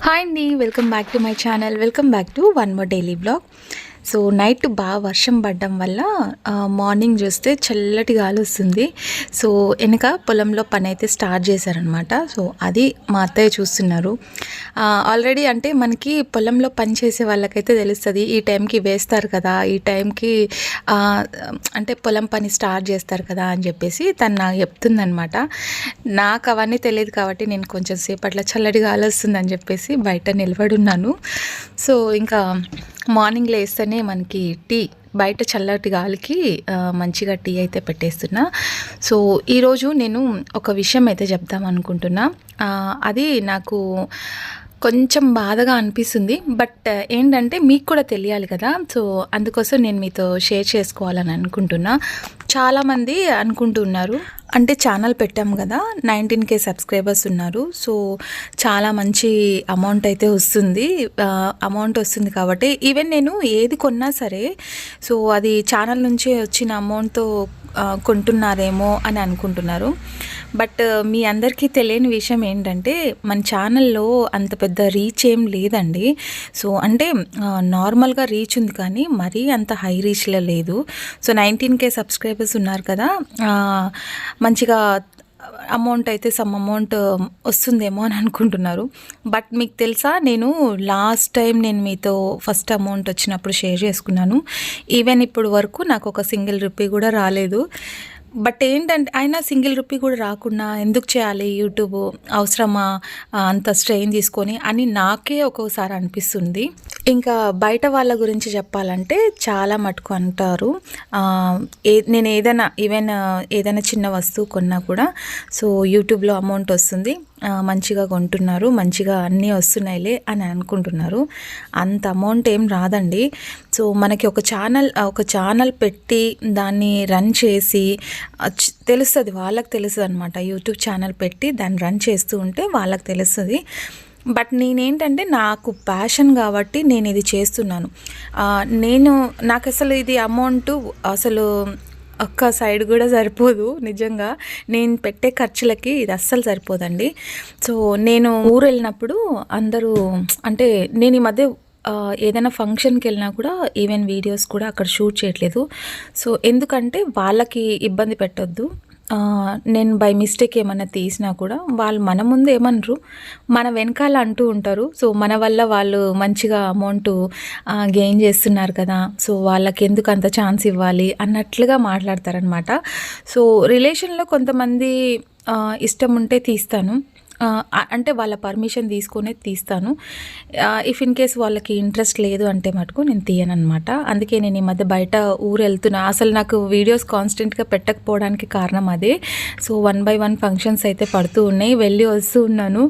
Hi అండి, welcome back to my channel. Welcome back to one more daily blog. So night బాగా వర్షం పడడం వల్ల మార్నింగ్ చూస్తే చల్లటి గాలి వస్తుంది. సో వెనక పొలంలో పని అయితే స్టార్ట్ చేశారనమాట. సో అది మా అత్తయ్య చూస్తున్నారు. ఆల్రెడీ అంటే మనకి పొలంలో పని చేసే వాళ్ళకైతే తెలుస్తుంది, ఈ టైంకి వేస్తారు కదా, ఈ టైంకి అంటే పొలం పని స్టార్ట్ చేస్తారు కదా అని చెప్పేసి తను నాకు చెప్తుందనమాట. నాకు అవన్నీ తెలియదు కాబట్టి నేను కొంచెం సేపట్లో చల్లటి గాలి వస్తుందని చెప్పేసి బయట నిలబడున్నాను. సో ఇంకా మార్నింగ్ లేస్తేనే మనకి టీ బయట చల్లటి గాలికి మంచిగా టీ అయితే పెట్టేస్తున్నా. సో ఈరోజు నేను ఒక విషయం అయితే చెప్దాం అనుకుంటున్నా. అది నాకు కొంచెం బాధగా అనిపిస్తుంది, బట్ ఏంటంటే మీకు కూడా తెలియాలి కదా. సో అందుకోసం నేను మీతో షేర్ చేసుకోవాలని అనుకుంటున్నా. చాలామంది అనుకుంటున్నారు, అంటే ఛానల్ పెట్టాం కదా, 19K సబ్స్క్రైబర్స్ ఉన్నారు. సో చాలా మంచి అమౌంట్ అయితే వస్తుంది, అమౌంట్ వస్తుంది కాబట్టి ఈవెన్ నేను ఏది కొన్నా సరే సో అది ఛానల్ నుంచి వచ్చిన అమౌంట్తో కొంటున్నారేమో అని అనుకుంటున్నారు. బట్ మీ అందరికీ తెలియని విషయం ఏంటంటే మన ఛానల్లో అంత పెద్ద రీచ్ ఏం లేదండి. సో అంటే నార్మల్గా రీచ్ ఉంది కానీ మరీ అంత హై రీచ్లో లేదు. సో 19K సబ్స్క్రైబర్స్ ఉన్నారు కదా, మంచిగా అమౌంట్ అయితే సమ్ అమౌంట్ వస్తుందేమో అని అనుకుంటున్నారు. బట్ మీకు తెలుసా, నేను లాస్ట్ టైం నేను మీతో ఫస్ట్ అమౌంట్ వచ్చినప్పుడు షేర్ చేసుకున్నాను. ఈవెన్ ఇప్పుడు వరకు నాకు ఒక సింగిల్ రూపీ కూడా రాలేదు. బట్ ఏంటంటే అయినా సింగిల్ రూపీ కూడా రాకుండా ఎందుకు చేయాలి యూట్యూబ్, అవసరమా అంత స్ట్రెయిన్ తీసుకొని అని నాకే ఒక్కోసారి అనిపిస్తుంది. ఇంకా బయట వాళ్ళ గురించి చెప్పాలంటే చాలా మటుకు అంటారు, నేను ఏదైనా ఈవెన్ ఏదైనా చిన్న వస్తువు కొన్నా కూడా సో యూట్యూబ్లో అమౌంట్ వస్తుంది, మంచిగా కొంటున్నారు, మంచిగా అన్నీ వస్తున్నాయిలే అని అనుకుంటున్నారు. అంత అమౌంట్ ఏం రాదండి. సో మనకి ఒక ఛానల్ పెట్టి దాన్ని రన్ చేసి తెలుస్తుంది, వాళ్ళకి తెలుస్తుంది అనమాట. యూట్యూబ్ ఛానల్ పెట్టి దాన్ని రన్ చేస్తూ ఉంటే వాళ్ళకి తెలుస్తుంది. బట్ నేనేంటంటే నాకు ప్యాషన్ కాబట్టి నేను ఇది చేస్తున్నాను. నాకు అసలు ఇది అమౌంట్ అసలు ఒక్క సైడ్ కూడా సరిపోదు. నిజంగా నేను పెట్టే ఖర్చులకి ఇది అస్సలు సరిపోదండి. సో నేను ఊరు వెళ్ళినప్పుడు అందరూ అంటే నేను ఈ మధ్య ఏదైనా ఫంక్షన్కి వెళ్ళినా కూడా ఈవెన్ వీడియోస్ కూడా అక్కడ షూట్ చేయట్లేదు. సో ఎందుకంటే వాళ్ళకి ఇబ్బంది పెట్టొద్దు. నేను బై మిస్టేక్ ఏమన్నా తీసినా కూడా వాళ్ళు మన ముందు ఏమనరు, మన వెనకాల అంటూ ఉంటారు. సో మన వల్ల వాళ్ళు మంచిగా అమౌంట్ గెయిన్ చేస్తున్నారు కదా, సో వాళ్ళకి ఎందుకు అంత ఛాన్స్ ఇవ్వాలి అన్నట్లుగా మాట్లాడతారనమాట. సో రిలేషన్లో కొంతమంది ఇష్టం ఉంటే తీస్తాను, అంటే వాళ్ళ పర్మిషన్ తీసుకునే తీస్తాను. ఇఫ్ ఇన్ కేస్ వాళ్ళకి ఇంట్రెస్ట్ లేదు అంటే మటుకు నేను తీయను అనమాట. అందుకే నేను ఈ మధ్య బయట ఊరు వెళ్తున్నా. అసలు నాకు వీడియోస్ కాన్స్టెంట్గా పెట్టకపోవడానికి కారణం అదే. సో 1 by 1 ఫంక్షన్స్ అయితే పడుతూ ఉన్నాయి, వెళ్ళి వస్తూ ఉన్నాను.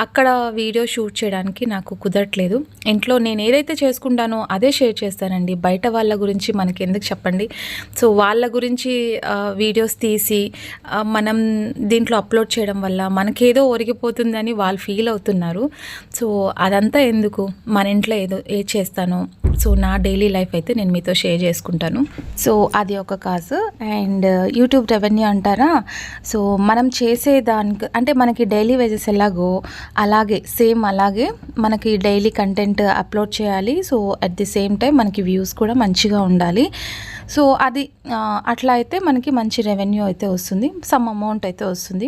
అక్కడ వీడియో షూట్ చేయడానికి నాకు కుదరట్లేదు. ఇంట్లో నేను ఏదైతే చేసుకుంటానో అదే షేర్ చేస్తానండి. బయట వాళ్ళ గురించి మనకి ఎందుకు చెప్పండి. సో వాళ్ళ గురించి వీడియోస్ తీసి మనం దీంట్లో అప్లోడ్ చేయడం వల్ల మనకేదో పోతుందని వాళ్ళు ఫీల్ అవుతున్నారు. సో అదంతా ఎందుకు, మన ఇంట్లో ఏది చేస్తాను, సో నా డైలీ లైఫ్ అయితే నేను మీతో షేర్ చేసుకుంటాను. సో అది ఒక కాసు. అండ్ యూట్యూబ్ రెవెన్యూ అంటారా, సో మనం చేసే దానికి అంటే మనకి డైలీ వేజెస్ ఎలాగో అలాగే మనకి డైలీ కంటెంట్ అప్లోడ్ చేయాలి. So at the same time మనకి వ్యూస్ కూడా మంచిగా ఉండాలి. సో అది అట్లా అయితే మనకి మంచి రెవెన్యూ అయితే వస్తుంది, సమ్ అమౌంట్ అయితే వస్తుంది.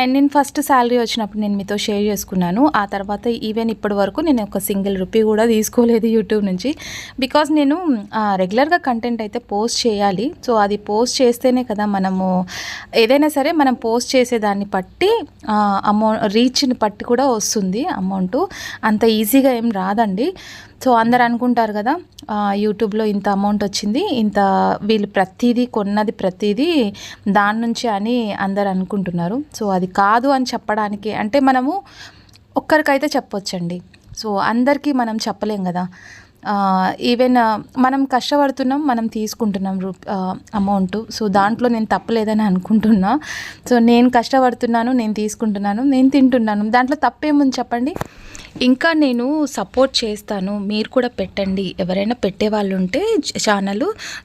అండ్ నేను ఫస్ట్ శాలరీ వచ్చినప్పుడు నేను మీతో షేర్ చేసుకున్నాను. ఆ తర్వాత ఈవెన్ ఇప్పటి వరకు నేను ఒక సింగిల్ రూపీ కూడా తీసుకోలేదు యూట్యూబ్ నుంచి. బికాజ్ నేను రెగ్యులర్గా కంటెంట్ అయితే పోస్ట్ చేయాలి. సో అది పోస్ట్ చేస్తేనే కదా మనము ఏదైనా సరే మనం పోస్ట్ చేసేదాన్ని బట్టి రీచ్ని బట్టి కూడా వస్తుంది అమౌంట్. అంత ఈజీగా ఏం రాదండి. సో అందరు అనుకుంటారు కదా యూట్యూబ్లో ఇంత అమౌంట్ వచ్చింది, ఇంత వీళ్ళు కొన్నది ప్రతిదీ దాని నుంచి అని అందరు అనుకుంటున్నారు. సో అది కాదు అని చెప్పడానికి అంటే మనము ఒక్కరికైతే చెప్పొచ్చండి. సో అందరికీ మనం చెప్పలేం కదా. ఈవెన్ మనం కష్టపడుతున్నాం, మనం తీసుకుంటున్నాం అమౌంట్. సో దాంట్లో నేను తప్పలేదని అనుకుంటున్నా. సో నేను కష్టపడుతున్నాను, నేను తీసుకుంటున్నాను, నేను తింటున్నాను, దాంట్లో తప్పేముంది చెప్పండి. ఇంకా నేను సపోర్ట్ చేస్తాను, మీరు కూడా పెట్టండి, ఎవరైనా పెట్టే వాళ్ళు ఉంటే ఛానల్.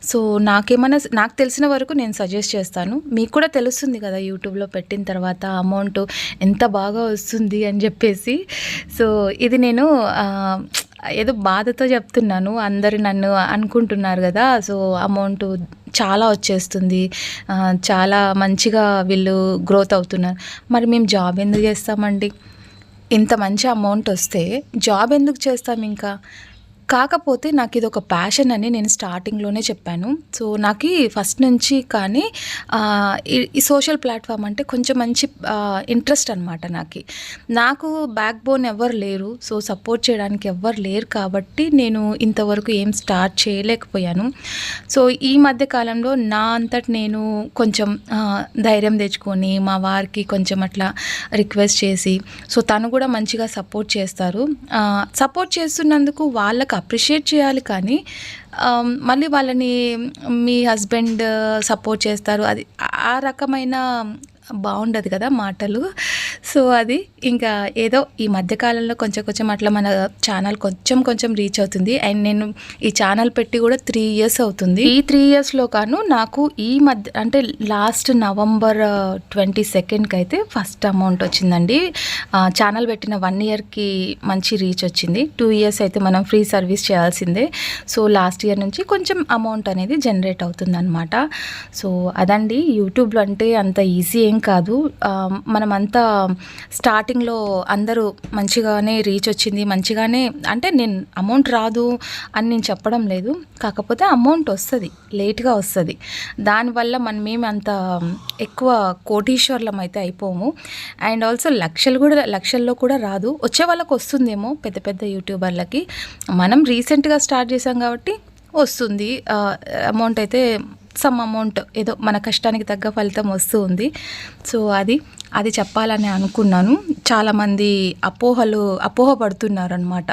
సో నాకు తెలిసిన వరకు నేను సజెస్ట్ చేస్తాను. మీకు కూడా తెలుస్తుంది కదా యూట్యూబ్లో పెట్టిన తర్వాత అమౌంట్ ఎంత బాగా వస్తుంది అని చెప్పేసి. సో ఇది నేను ఏదో బాధతో చెప్తున్నాను, అందరు నన్ను అనుకుంటున్నారు కదా. సో అమౌంట్ చాలా వచ్చేస్తుంది, చాలా మంచిగా వీళ్ళు గ్రోత్ అవుతున్నారు. మరి మేము జాబ్ ఎందుకు చేస్తామండి? ఇంత మంచి అమౌంట్ వస్తే జాబ్ ఎందుకు చేస్తాం ఇంకా? కాకపోతే నాకు ఇది ఒక ప్యాషన్ అని నేను స్టార్టింగ్లోనే చెప్పాను. సో నాకు ఫస్ట్ నుంచి కానీ ఈ సోషల్ ప్లాట్ఫామ్ అంటే కొంచెం మంచి ఇంట్రెస్ట్ అనమాట. నాకు బ్యాక్ బోన్ ఎవరు లేరు, సో సపోర్ట్ చేయడానికి ఎవ్వరు లేరు కాబట్టి నేను ఇంతవరకు ఏం స్టార్ట్ చేయలేకపోయాను. సో ఈ మధ్య కాలంలో నా అంతటి నేను కొంచెం ధైర్యం తెచ్చుకొని మా వారికి కొంచెం అట్లా రిక్వెస్ట్ చేసి, సో తను కూడా మంచిగా సపోర్ట్ చేస్తారు. సపోర్ట్ చేస్తున్నందుకు వాళ్ళకి అప్రిషియేట్ చేయాలి, కానీ మళ్ళీ వాళ్ళని మీ హస్బెండ్ సపోర్ట్ చేస్తారు, అది ఆ రకమైన బాగుండదు కదా మాటలు. సో అది ఇంకా ఏదో ఈ మధ్యకాలంలో కొంచెం అట్లా మన ఛానల్ కొంచెం రీచ్ అవుతుంది. అండ్ నేను ఈ ఛానల్ పెట్టి కూడా 3 years అవుతుంది. ఈ 3 yearsలో కాను నాకు ఈ మధ్య అంటే లాస్ట్ November 22nd అయితే ఫస్ట్ అమౌంట్ వచ్చిందండి. ఛానల్ పెట్టిన 1 yearకి మంచి రీచ్ వచ్చింది. 2 years అయితే మనం ఫ్రీ సర్వీస్ చేయాల్సిందే. సో లాస్ట్ ఇయర్ నుంచి కొంచెం అమౌంట్ అనేది జనరేట్ అవుతుంది అనమాట. సో అదండి, యూట్యూబ్లో అంటే అంత ఈజీ ఏం కాదు. మనమంతా స్టార్టింగ్లో అందరూ మంచిగానే రీచ్ వచ్చింది, మంచిగానే అంటే నేను అమౌంట్ రాదు అని నేను చెప్పడం లేదు, కాకపోతే అమౌంట్ వస్తుంది, లేట్గా వస్తుంది. దానివల్ల మనమేమి అంత ఎక్కువ కోటీశ్వర్లం అయితే అయిపోము. అండ్ ఆల్సో లక్షల్లో కూడా రాదు, వచ్చే వాళ్ళకి వస్తుందేమో పెద్ద పెద్ద యూట్యూబర్లకి. మనం రీసెంట్గా స్టార్ట్ చేసాం కాబట్టి వస్తుంది అమౌంట్ అయితే, సమ్ అమౌంట్ ఏదో మన కష్టానికి తగ్గ ఫలితం వస్తూ ఉంది. సో అది చెప్పాలని అనుకున్నాను. చాలామంది అపోహపడుతున్నారు అనమాట,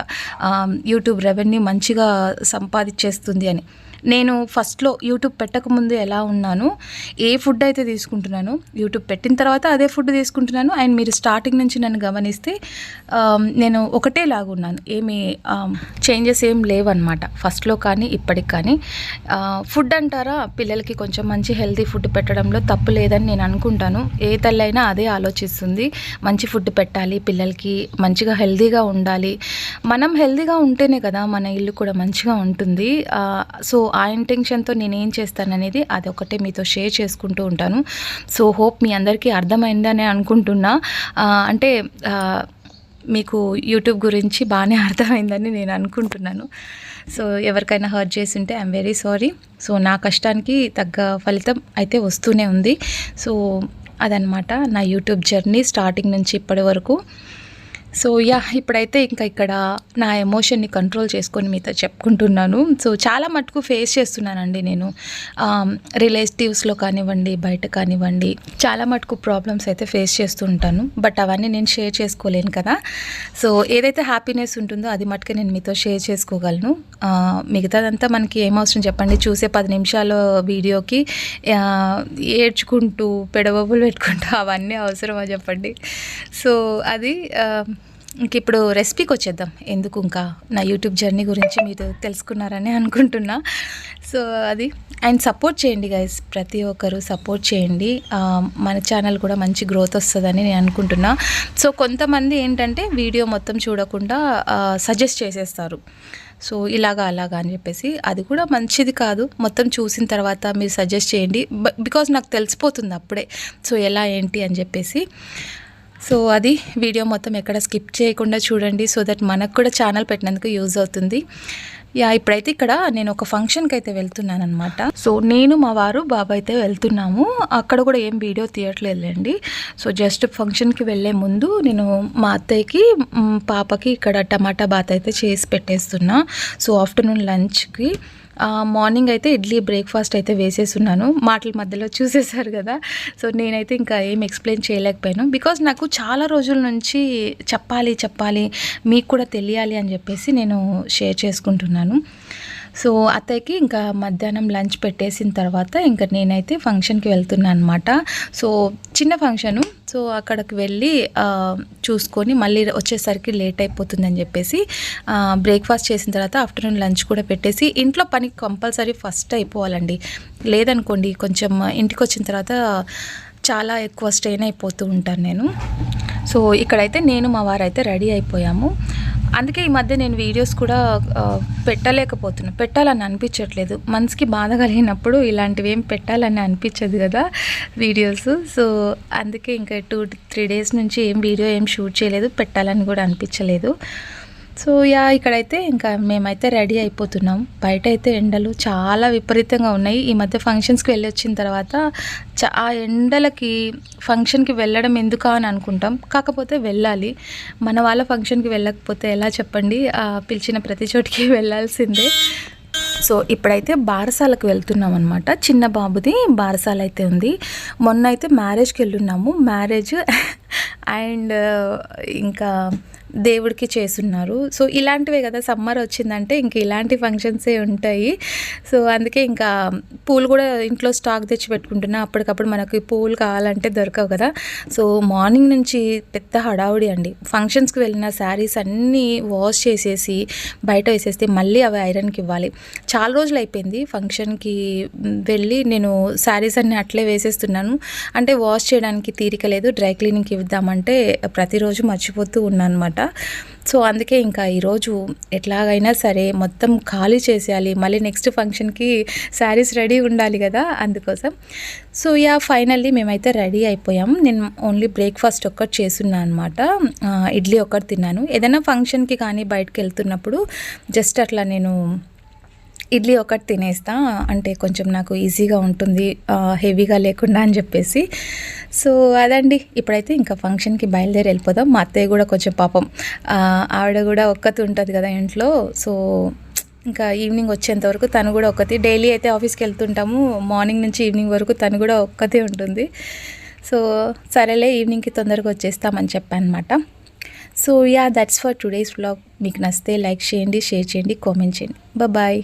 యూట్యూబ్ రెవెన్యూ మంచిగా సంపాదించేస్తుంది అని. నేను ఫస్ట్లో యూట్యూబ్ పెట్టకముందు ఎలా ఉన్నాను, ఏ ఫుడ్ అయితే తీసుకుంటున్నాను, యూట్యూబ్ పెట్టిన తర్వాత అదే ఫుడ్ తీసుకుంటున్నాను. అండ్ మీరు స్టార్టింగ్ నుంచి నన్ను గమనిస్తే నేను ఒకటేలాగా ఉన్నాను, ఏమి చేంజెస్ ఏం లేవన్నమాట ఫస్ట్లో కానీ ఇప్పటికి కానీ. ఫుడ్ అంటారా, పిల్లలకి కొంచెం మంచి హెల్తీ ఫుడ్ పెట్టడంలో తప్పు లేదని నేను అనుకుంటాను. ఏ తల్లైనా అదే ఆలోచిస్తుంది, మంచి ఫుడ్ పెట్టాలి, పిల్లలకి మంచిగా హెల్తీగా ఉండాలి. మనం హెల్తీగా ఉంటేనే కదా మన ఇల్లు కూడా మంచిగా ఉంటుంది. సో ఆ ఇంటెన్షన్తో నేనేం చేస్తాననేది అది ఒకటే మీతో షేర్ చేసుకుంటూ ఉంటాను. సో హోప్ మీ అందరికీ అర్థమైందని అనుకుంటున్నా. అంటే మీకు యూట్యూబ్ గురించి బాగానే అర్థమైందని నేను అనుకుంటున్నాను. సో ఎవరికైనా హర్ట్ చేసి ఉంటే ఐఎమ్ వెరీ సారీ. సో నా కష్టానికి తగ్గ ఫలితం అయితే వస్తూనే ఉంది. సో అదనమాట నా యూట్యూబ్ జర్నీ స్టార్టింగ్ నుంచి ఇప్పటి వరకు. సో ఇప్పుడైతే ఇక్కడ నా ఎమోషన్ని కంట్రోల్ చేసుకొని మీతో చెప్పుకుంటున్నాను. సో చాలా మటుకు ఫేస్ చేస్తున్నానండి నేను, రిలేటివ్స్లో కానివ్వండి, బయట కానివ్వండి, చాలా మటుకు ప్రాబ్లమ్స్ అయితే ఫేస్ చేస్తూ ఉంటాను. బట్ అవన్నీ నేను షేర్ చేసుకోలేను కదా. సో ఏదైతే హ్యాపీనెస్ ఉంటుందో అది మటుకే నేను మీతో షేర్ చేసుకోగలను. మిగతాదంతా మనకి ఏమవసరం చెప్పండి, చూసే 10 నిమిషాల వీడియోకి ఏడ్చుకుంటూ పెడబొబ్బులు పెట్టుకుంటూ అవన్నీ అవసరమా చెప్పండి. సో అది ఇంక ఇప్పుడు రెసిపీకి వచ్చేద్దాం. ఎందుకు ఇంకా నా యూట్యూబ్ జర్నీ గురించి మీరు తెలుసుకున్నారని అనుకుంటున్నా. సో అది అండ్ సపోర్ట్ చేయండి గైస్, ప్రతి ఒక్కరు సపోర్ట్ చేయండి. మన ఛానల్ కూడా మంచి గ్రోత్ వస్తుందని నేను అనుకుంటున్నా. సో కొంతమంది ఏంటంటే వీడియో మొత్తం చూడకుండా సజెస్ట్ చేసేస్తారు, సో ఇలాగా అలాగా అని చెప్పేసి. అది కూడా మంచిది కాదు. మొత్తం చూసిన తర్వాత మీరు సజెస్ట్ చేయండి, బికాజ్ నాకు తెలిసిపోతుంది అప్పుడే సో ఎలా ఏంటి అని చెప్పేసి. సో అది వీడియో మొత్తం ఎక్కడ స్కిప్ చేయకుండా చూడండి, సో దట్ మనకు కూడా ఛానల్ పెట్టినందుకు యూజ్ అవుతుంది. ఇప్పుడైతే ఇక్కడ నేను ఒక ఫంక్షన్కి అయితే వెళ్తున్నాను అనమాట. సో నేను మా వారు బాబు అయితే వెళ్తున్నాము. అక్కడ కూడా ఏం వీడియో తీయట్లేదులేండి. సో జస్ట్ ఫంక్షన్కి వెళ్ళే ముందు నేను మా అత్తయ్యకి పాపకి ఇక్కడ టమాటా బాత్ అయితే చేసి పెట్టేస్తున్నా. సో ఆఫ్టర్నూన్ లంచ్కి మార్నింగ్ అయితే ఇడ్లీ బ్రేక్ఫాస్ట్ అయితే వేసేస్తున్నాను. మాటల మధ్యలో చూసేశారు కదా. సో నేనైతే ఇంకా ఏం ఎక్స్ప్లెయిన్ చేయలేకపోయాను. బికాజ్ నాకు చాలా రోజుల నుంచి చెప్పాలి మీకు కూడా తెలియాలి అని చెప్పేసి నేను షేర్ చేసుకుంటున్నాను. సో అత్తయ్యకి ఇంకా మధ్యాహ్నం లంచ్ పెట్టేసిన తర్వాత ఇంకా నేనైతే ఫంక్షన్కి వెళ్తున్నాను అనమాట. సో చిన్న ఫంక్షను. సో అక్కడికి వెళ్ళి చూసుకొని మళ్ళీ వచ్చేసరికి లేట్ అయిపోతుందని చెప్పేసి బ్రేక్ఫాస్ట్ చేసిన తర్వాత ఆఫ్టర్నూన్ లంచ్ కూడా పెట్టేసి ఇంట్లో పని కంపల్సరీ ఫస్ట్ అయిపోవాలండి. లేదనుకోండి కొంచెం ఇంటికి వచ్చిన తర్వాత చాలా ఎక్కువ స్ట్రెయిన్ అయిపోతూ ఉంటాను నేను. సో ఇక్కడైతే నేను మా వారైతే రెడీ అయిపోయాము. అందుకే ఈ మధ్య నేను వీడియోస్ కూడా పెట్టాలని అనిపించట్లేదు. మనసుకి బాధ కలిగినప్పుడు ఇలాంటివి ఏం పెట్టాలని అనిపించదు కదా వీడియోస్. సో అందుకే ఇంకా 2-3 డేస్ నుంచి ఏం షూట్ చేయలేదు, పెట్టాలని కూడా అనిపించలేదు. సో ఇక్కడైతే ఇంకా మేమైతే రెడీ అయిపోతున్నాం. బయట అయితే ఎండలు చాలా విపరీతంగా ఉన్నాయి. ఈ మధ్య ఫంక్షన్స్కి వెళ్ళి వచ్చిన తర్వాత ఆ ఎండలకి ఫంక్షన్కి వెళ్ళడం ఎందుకా అని అనుకుంటాం, కాకపోతే వెళ్ళాలి. మన వాళ్ళ ఫంక్షన్కి వెళ్ళకపోతే ఎలా చెప్పండి, పిలిచిన ప్రతి చోటికి వెళ్ళాల్సిందే. సో ఇప్పుడైతే బారసాలకు వెళ్తున్నాం అనమాట. చిన్న బాబుది బారసాల అయితే ఉంది. మొన్న అయితే మ్యారేజ్కి వెళ్ళున్నాము. మ్యారేజ్ అండ్ ఇంకా దేవుడికి చేస్తున్నారు. సో ఇలాంటివే కదా, సమ్మర్ వచ్చిందంటే ఇంక ఇలాంటి ఫంక్షన్సే ఉంటాయి. సో అందుకే ఇంకా పూలు కూడా ఇంట్లో స్టాక్ తెచ్చి పెట్టుకుంటున్నా. అప్పటికప్పుడు మనకి పూలు కావాలంటే దొరకవు కదా. సో మార్నింగ్ నుంచి పెద్ద హడావుడి అండి. ఫంక్షన్స్కి వెళ్ళిన శారీస్ అన్నీ వాష్ చేసేసి బయట వేసేస్తే మళ్ళీ అవి ఐరన్కి ఇవ్వాలి. చాలా రోజులు అయిపోయింది ఫంక్షన్కి వెళ్ళి నేను శారీస్ అన్నీ అట్లే వేసేస్తున్నాను. అంటే వాష్ చేయడానికి తీరిక లేదు, డ్రై క్లీనింగ్కి ఇద్దామంటే ప్రతిరోజు మర్చిపోతూ ఉన్నాను అనమాట. సో అందుకే ఇంకా ఈరోజు ఎట్లాగైనా సరే మొత్తం ఖాళీ చేసేయాలి. మళ్ళీ నెక్స్ట్ ఫంక్షన్కి శారీస్ రెడీ ఉండాలి కదా, అందుకోసం. సో ఫైనల్లీ మేమైతే రెడీ అయిపోయాం. నేను ఓన్లీ బ్రేక్ఫాస్ట్ ఒక్కటి చేస్తున్నా అనమాట. ఇడ్లీ ఒక్కటి తిన్నాను. ఏదైనా ఫంక్షన్కి కానీ బయటకు వెళ్తున్నప్పుడు జస్ట్ అట్లా నేను ఇడ్లీ ఒకటి తినేస్తా, అంటే కొంచెం నాకు ఈజీగా ఉంటుంది, హెవీగా లేకుండా అని చెప్పేసి. సో అదండి. ఇప్పుడైతే ఇంకా ఫంక్షన్కి బయలుదేరి వెళ్ళిపోదాం. మా అత్తయ్య కూడా కొంచెం పాపం, ఆవిడ కూడా ఒక్కతి ఉంటుంది కదా ఇంట్లో. సో ఇంకా ఈవినింగ్ వచ్చేంత వరకు తను కూడా ఒక్కతి. డైలీ అయితే ఆఫీస్కి వెళ్తుంటాము, మార్నింగ్ నుంచి ఈవినింగ్ వరకు తను కూడా ఒక్కతే ఉంటుంది. సో సరేలే ఈవినింగ్కి తొందరగా వచ్చేస్తామని చెప్పాను అనమాట. So that's for today's vlog. మీకు నచ్చితే లైక్ చేయండి, షేర్ చేయండి, కామెంట్ చేయండి. బాయ్.